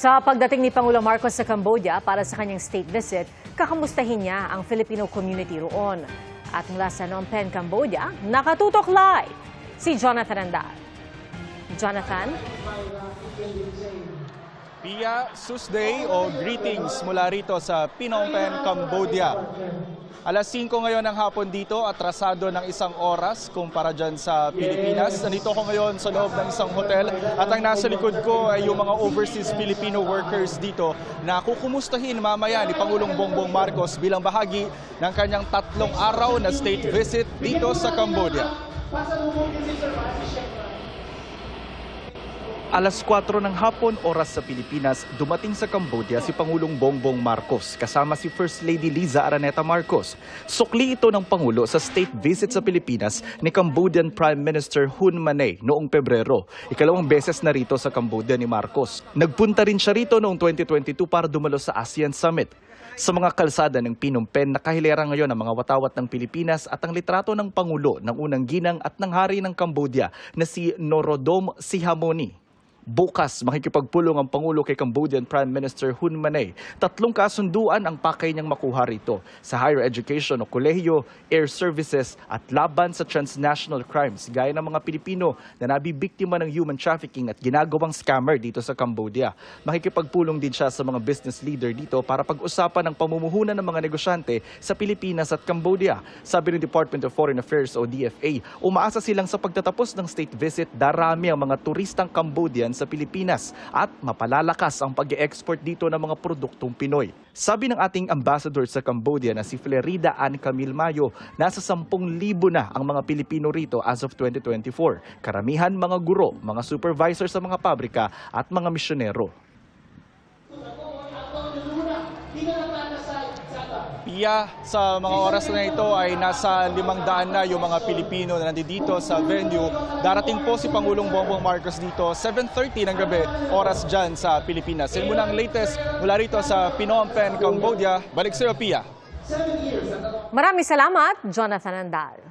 Sa pagdating ni Pangulong Marcos sa Cambodia para sa kanyang state visit, kakamustahin niya ang Filipino community roon. At mula sa Phnom Penh, Cambodia, nakatutok live si Jonathan Andal. Jonathan? Pia, Susday o greetings mula rito sa Phnom Penh, Cambodia. Alas 5 ngayon ng hapon dito, atrasado ng 1 oras kumpara dyan sa Pilipinas. Nandito ko ngayon sa loob ng isang hotel at ang nasa likod ko ay yung mga overseas Filipino workers dito na kukumustahin mamaya ni Pangulong Bongbong Marcos bilang bahagi ng kanyang 3 araw na state visit dito sa Cambodia. Alas 4 ng hapon, oras sa Pilipinas, dumating sa Cambodia si Pangulong Bongbong Marcos kasama si First Lady Liza Araneta Marcos. Sukli ito ng Pangulo sa state visit sa Pilipinas ni Cambodian Prime Minister Hun Manet noong Pebrero. Ikalawang beses na rito sa Cambodia ni Marcos. Nagpunta rin siya rito noong 2022 para dumalo sa ASEAN Summit. Sa mga kalsada ng Phnom Penh, nakahilera ngayon ang mga watawat ng Pilipinas at ang litrato ng Pangulo ng unang ginang at ng hari ng Cambodia na si Norodom Sihamoni. Bukas, makikipagpulong ang Pangulo kay Cambodian Prime Minister Hun Manet. 3 kasunduan ang pakay niyang makuha rito sa higher education o kolehiyo, air services at laban sa transnational crimes gaya ng mga Pilipino na nabibiktima ng human trafficking at ginagawang scammer dito sa Cambodia. Makikipagpulong din siya sa mga business leader dito para pag-usapan ang pamumuhunan ng mga negosyante sa Pilipinas at Cambodia. Sabi ng Department of Foreign Affairs o DFA, umaasa silang sa pagtatapos ng state visit, darami ang mga turistang Cambodian sa Pilipinas at mapalalakas ang pag-e-export dito ng mga produktong Pinoy. Sabi ng ating ambassador sa Cambodia na si Flerida Ann Camille Mayo, nasa 10,000 na ang mga Pilipino rito as of 2024. Karamihan mga guro, mga supervisor sa mga pabrika at mga misyonero. Pia, sa mga oras na ito ay nasa 500 na yung mga Pilipino na nandito sa venue. Darating po si Pangulong Bongbong Marcos dito 7:30 ng gabi, oras dyan sa Pilipinas. Yan muna ang latest mula rito sa Phnom Penh, Cambodia. Balik sa iyo, Pia. Maraming salamat, Jonathan Andal.